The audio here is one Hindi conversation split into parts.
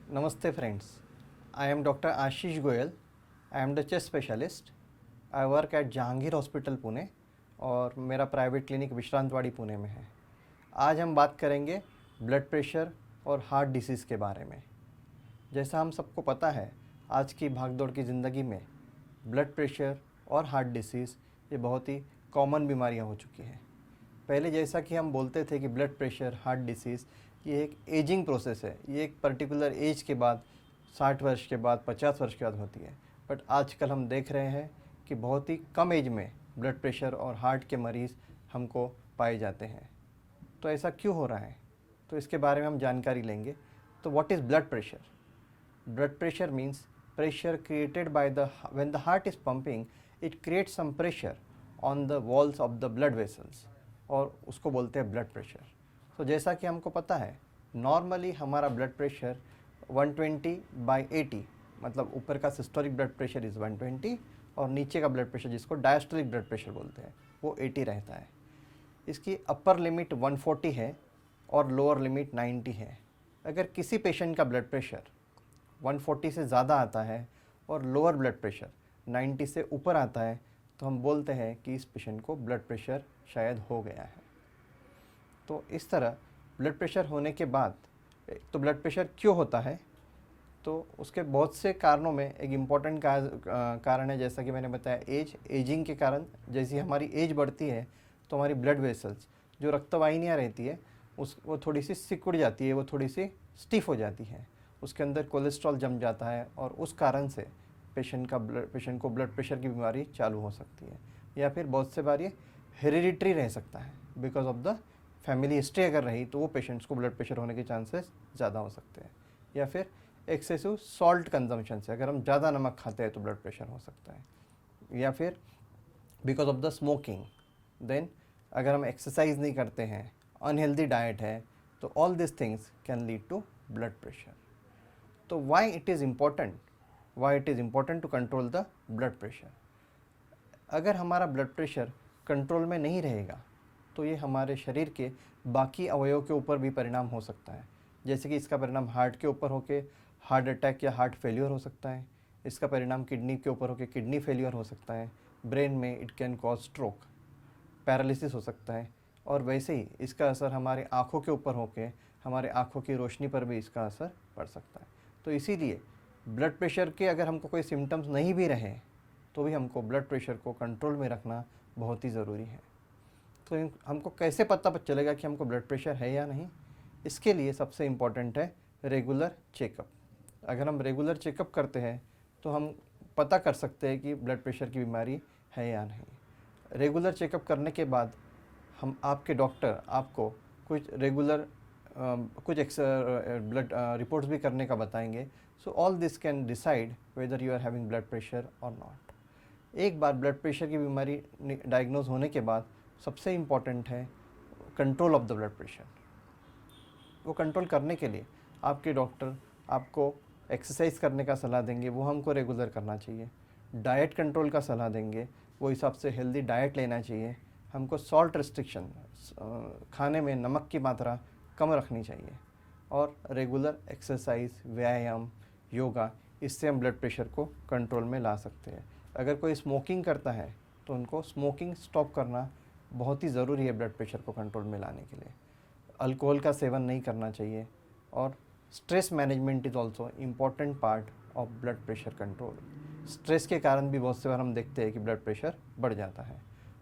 Namaste friends. I am Dr. Ashish Goyal. I am the chest specialist. I work at Jahangir hospital Pune और मेरा प्राइवेट क्लिनिक विश्रांतवाड़ी पुणे में है। आज हम बात करेंगे ब्लड प्रेशर और हार्ट डिसीज़ के बारे में। जैसा हम सबको पता है, आज की भागदौड़ की ज़िंदगी में ब्लड प्रेशर और हार्ट डिसीज़ ये बहुत ही कॉमन बीमारियां हो चुकी हैं। पहले जैसा कि हम बोलते थे कि ब्लड प्रेशर, हार्ट डिसीज़ ये एक एजिंग प्रोसेस है, ये एक पर्टिकुलर एज के बाद 60 वर्ष के बाद 50 वर्ष के बाद होती है। बट आजकल हम देख रहे हैं कि बहुत ही कम एज में ब्लड प्रेशर और हार्ट के मरीज़ हमको पाए जाते हैं। तो ऐसा क्यों हो रहा है, तो इसके बारे में हम जानकारी लेंगे। तो what is blood pressure? Blood pressure means pressure created by when the heart is pumping, it creates some pressure on the walls of the blood vessels और उसको बोलते हैं ब्लड प्रेशर। तो जैसा कि हमको पता है, नॉर्मली हमारा ब्लड प्रेशर 120/80, मतलब ऊपर का सिस्टोलिक ब्लड प्रेशर इज़ 120 और नीचे का ब्लड प्रेशर जिसको डायस्टोलिक ब्लड प्रेशर बोलते हैं वो 80 रहता है। इसकी अपर लिमिट 140 है और लोअर लिमिट 90 है। अगर किसी पेशेंट का ब्लड प्रेशर 140 से ज़्यादा आता है और लोअर ब्लड प्रेशर 90 से ऊपर आता है तो हम बोलते हैं कि इस पेशेंट को ब्लड प्रेशर शायद हो गया है। तो इस तरह ब्लड प्रेशर होने के बाद, तो ब्लड प्रेशर क्यों होता है, तो उसके बहुत से कारणों में एक इम्पॉर्टेंट कारण है, जैसा कि मैंने बताया एजिंग के कारण। जैसी हमारी एज बढ़ती है तो हमारी ब्लड वेसल्स, जो रक्तवाहिनियाँ रहती है वो थोड़ी सी सिकुड़ जाती है, वो थोड़ी सी स्टिफ हो जाती है, उसके अंदर कोलेस्ट्रॉल जम जाता है और उस कारण से पेशेंट को ब्लड प्रेशर की बीमारी चालू हो सकती है। या फिर बहुत से बार ये हेरिडिटरी रह सकता है, because of the family history अगर रही तो वो पेशेंट्स को ब्लड प्रेशर होने के चांसेस ज़्यादा हो सकते हैं। या फिर एक्सेसिव सॉल्ट कंजम्पशन से, अगर हम ज़्यादा नमक खाते हैं तो ब्लड प्रेशर हो सकता है। या फिर because of the smoking. Then अगर हम एक्सरसाइज नहीं करते हैं, अनहेल्दी डाइट है, तो all this things can lead to blood pressure. तो why it is important to control the blood pressure. अगर हमारा ब्लड प्रेशर कंट्रोल में नहीं रहेगा तो ये हमारे शरीर के बाकी अवयवों के ऊपर भी परिणाम हो सकता है। जैसे कि इसका परिणाम हार्ट के ऊपर होकर हार्ट अटैक या हार्ट फेल्योर हो सकता है। इसका परिणाम किडनी के ऊपर होकर किडनी फेल्योर हो सकता है। ब्रेन में it can cause stroke, paralysis हो सकता है। और वैसे ही इसका असर हमारे आँखों के ऊपर होकर हमारे आँखों की रोशनी पर भी इसका असर पड़ सकता है। तो इसीलिए ब्लड प्रेशर के अगर हमको कोई सिम्टम्स नहीं भी रहे तो भी हमको ब्लड प्रेशर को कंट्रोल में रखना बहुत ही ज़रूरी है। तो हमको कैसे पता चलेगा कि हमको ब्लड प्रेशर है या नहीं? इसके लिए सबसे इम्पॉर्टेंट है रेगुलर चेकअप। अगर हम रेगुलर चेकअप करते हैं तो हम पता कर सकते हैं कि ब्लड प्रेशर की बीमारी है या नहीं। रेगुलर चेकअप करने के बाद हम आपके डॉक्टर आपको कुछ रेगुलर कुछ ब्लड रिपोर्ट्स भी करने का बताएंगे। So all this can decide whether you are having blood pressure और नॉट। एक बार ब्लड प्रेशर की बीमारी डायग्नोज होने के बाद सबसे इम्पॉर्टेंट है control of the blood pressure. वो कंट्रोल करने के लिए आपके डॉक्टर आपको एक्सरसाइज करने का सलाह देंगे, वो हमको रेगुलर करना चाहिए। डाइट कंट्रोल का सलाह देंगे, वो हिसाब से हेल्दी डाइट लेना चाहिए। हमको सॉल्ट रिस्ट्रिक्शन, खाने में नमक की मात्रा कम रखनी चाहिए। और रेगुलर एक्सरसाइज, व्यायाम, योगा, इससे हम ब्लड प्रेशर को कंट्रोल में ला सकते हैं। अगर कोई स्मोकिंग करता है तो उनको स्मोकिंग स्टॉप करना बहुत ही ज़रूरी है ब्लड प्रेशर को कंट्रोल में लाने के लिए। अल्कोहल का सेवन नहीं करना चाहिए। और stress management is also important part of blood pressure control. Stress के कारण भी बहुत से बार हम देखते हैं कि ब्लड प्रेशर बढ़ जाता है।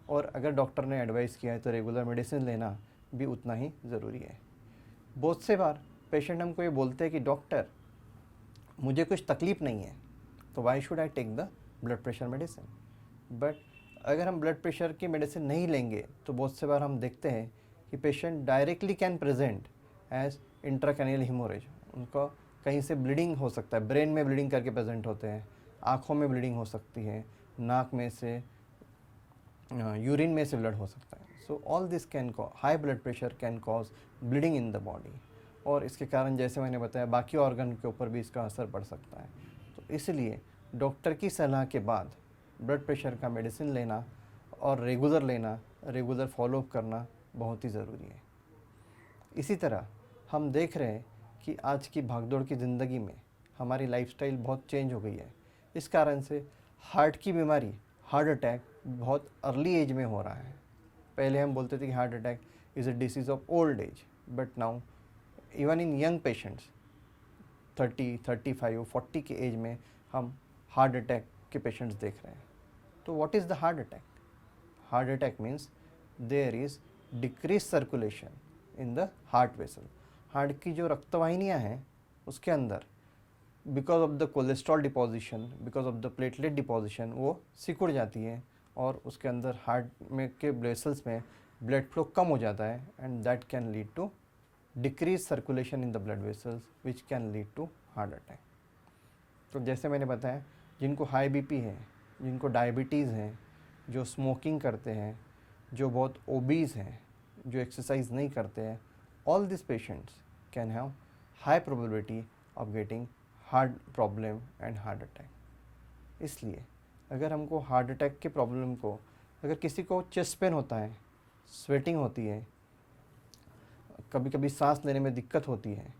और अगर डॉक्टर ने एडवाइस किया है तो रेगुलर मेडिसिन लेना भी उतना ही ज़रूरी है। बहुत से बार पेशेंट हमको ये बोलते हैं कि डॉक्टर मुझे कुछ तकलीफ़ नहीं है, तो why should I take the blood pressure medicine. But अगर हम ब्लड प्रेशर की मेडिसिन नहीं लेंगे तो बहुत से बार हम देखते हैं कि patient directly can present as intracranial haemorrhage. उनको कहीं से ब्लीडिंग हो सकता है, ब्रेन में ब्लीडिंग करके प्रेजेंट होते हैं, आँखों में ब्लीडिंग हो सकती है, नाक में से, यूरिन में से ब्लड हो सकता है। सो all this can cause, high blood pressure can cause bleeding in the body. और इसके कारण जैसे मैंने बताया बाकी ऑर्गन के ऊपर भी इसका असर पड़ सकता है। तो इसलिए डॉक्टर की सलाह के बाद ब्लड प्रेशर का मेडिसिन लेना और रेगुलर फॉलोअप करना बहुत ही ज़रूरी है। इसी तरह हम देख रहे हैं कि आज की भागदौड़ की ज़िंदगी में हमारी लाइफस्टाइल बहुत चेंज हो गई है। इस कारण से हार्ट की बीमारी, हार्ट अटैक बहुत अर्ली एज में हो रहा है। पहले हम बोलते थे कि heart attack is a disease of old age, but now even in young patients 30, 35, 40 के एज में हम हार्ट अटैक के पेशेंट्स देख रहे हैं। तो what is the heart attack? Heart attack means there is decrease circulation in the heart vessel. Heart की जो रक्तवाहिनियाँ हैं उसके अंदर because of the cholesterol deposition, because of the platelet deposition वो सिकुड़ जाती है और उसके अंदर हार्ट में के वेसल्स में ब्लड फ्लो कम हो जाता है, and that can lead to decrease circulation in the blood vessels which can lead to heart attack. तो जैसे मैंने बताया, जिनको हाई बीपी है, जिनको डायबिटीज़ है, जो स्मोकिंग करते हैं, जो बहुत ओबीज हैं, जो एक्सरसाइज नहीं करते हैं, all this patients can have high probability of getting heart problem and heart attack. इसलिए अगर हमको हार्ट अटैक के प्रॉब्लम को, अगर किसी को चेस्ट पेन होता है, स्वेटिंग होती है, कभी कभी सांस लेने में दिक्कत होती है,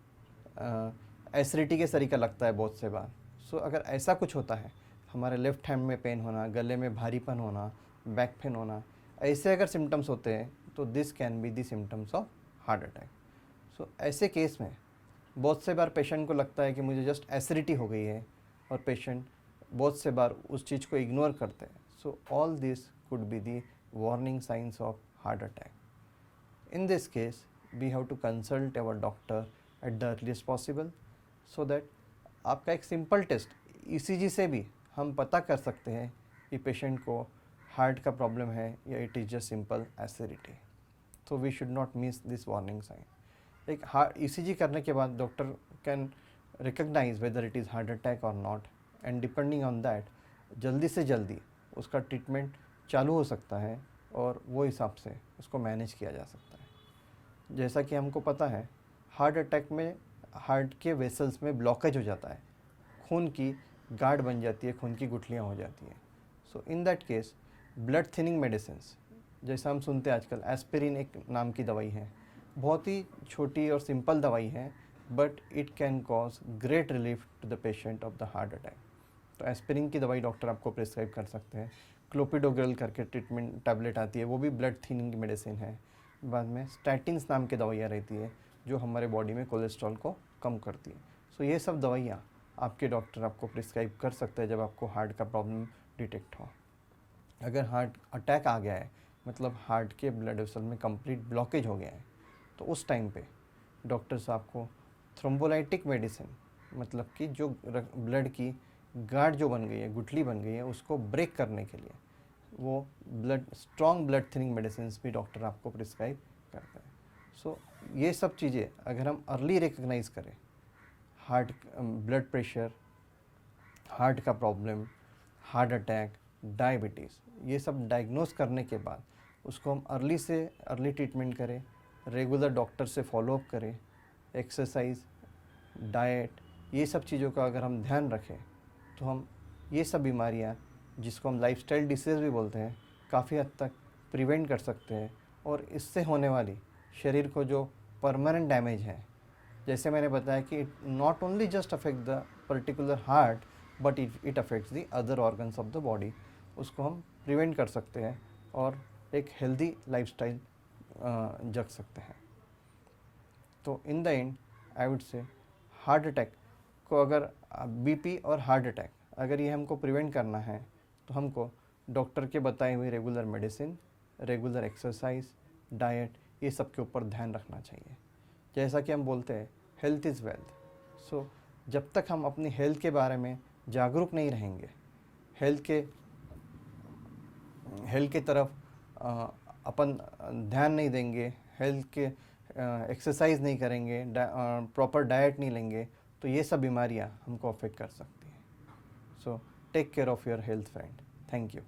एसिडिटी के तरीका लगता है बहुत से बार, सो अगर ऐसा कुछ होता है, हमारे लेफ्ट हैंड में पेन होना, गले में भारीपन होना, बैक पेन होना, ऐसे अगर सिम्टम्स होते हैं तो this can be the symptoms of heart attack. So ऐसे केस में बहुत से बार पेशेंट को लगता है कि मुझे जस्ट एसिडिटी हो गई है, और पेशेंट बहुत से बार उस चीज़ को इग्नोर करते हैं। So all this could be the warning signs of heart attack. In this case we have to consult our doctor at the earliest possible, so that आपका एक सिंपल टेस्ट ईसीजी से भी हम पता कर सकते हैं कि पेशेंट को हार्ट का प्रॉब्लम है या it is just simple acidity. तो we should not miss this warning sign. एक हार्ट ईसीजी करने के बाद doctor can recognise whether it is heart attack और not, and depending on that जल्दी से जल्दी उसका ट्रीटमेंट चालू हो सकता है और वो हिसाब से उसको मैनेज किया जा सकता है। जैसा कि हमको पता है, हार्ट अटैक में हार्ट के वेसल्स में ब्लॉकेज हो जाता है, खून की गाढ़ बन जाती है, खून की गुठलियाँ हो जाती हैं। So in that case blood thinning medicines, जैसा हम सुनते हैं आजकल, एस्पिरिन एक नाम की दवाई है, बहुत ही छोटी और सिंपल दवाई है, but it can cause great relief to the patient of the heart attack. तो एस्पिरिन की दवाई डॉक्टर आपको प्रिस्क्राइब कर सकते हैं। क्लोपिडोग्रेल करके ट्रीटमेंट टैबलेट आती है, वो भी ब्लड थिनिंग की मेडिसिन है। बाद में स्टैटिन्स नाम की दवाइयाँ रहती है जो हमारे बॉडी में कोलेस्ट्रॉल को कम करती है। सो ये सब दवाइयाँ आपके डॉक्टर आपको प्रिस्क्राइब कर सकते हैं जब आपको हार्ट का प्रॉब्लम डिटेक्ट हो। अगर हार्ट अटैक आ गया है, मतलब हार्ट के ब्लड वेसल में कंप्लीट ब्लॉकेज हो गया है, तो उस टाइम पे डॉक्टर्स आपको थ्रोम्बोलाइटिक मेडिसिन, मतलब कि जो ब्लड की गांठ जो बन गई है, गुठली बन गई है, उसको ब्रेक करने के लिए वो स्ट्रॉन्ग ब्लड थिनिंग मेडिसिन भी डॉक्टर आपको प्रिस्क्राइब करता है। सो ये सब चीज़ें अगर हम अर्ली रिकग्नाइज करें, हार्ट ब्लड प्रेशर, हार्ट का प्रॉब्लम, हार्ट अटैक, डायबिटीज़, ये सब डायग्नोस करने के बाद उसको हम अर्ली से अर्ली ट्रीटमेंट करें, रेगुलर डॉक्टर से फॉलोअप करें, एक्सरसाइज, डाइट, ये सब चीज़ों का अगर हम ध्यान रखें तो हम ये सब बीमारियां, जिसको हम लाइफस्टाइल डिसीज़ भी बोलते हैं, काफ़ी हद तक प्रिवेंट कर सकते हैं। और इससे होने वाली शरीर को जो परमानेंट डैमेज है, जैसे मैंने बताया कि it not only just affect the particular heart, but it affects the other organs of the body, उसको हम प्रिवेंट कर सकते हैं और एक हेल्दी लाइफस्टाइल जग सकते हैं। तो in the and I would say heart attack को, अगर बीपी और हार्ट अटैक अगर ये हमको प्रिवेंट करना है तो हमको डॉक्टर के बताए हुए regular medicine, regular exercise, diet, ये सब के ऊपर ध्यान रखना चाहिए। जैसा कि हम बोलते हैं हेल्थ इज़ वेल्थ। सो जब तक हम अपनी हेल्थ के बारे में जागरूक नहीं रहेंगे, हेल्थ के तरफ अपन ध्यान नहीं देंगे, हेल्थ के एक्सरसाइज नहीं करेंगे, प्रॉपर डाइट नहीं लेंगे, तो ये सब बीमारियां हमको अफेक्ट कर सकती हैं। So take care of your health friend. Thank you.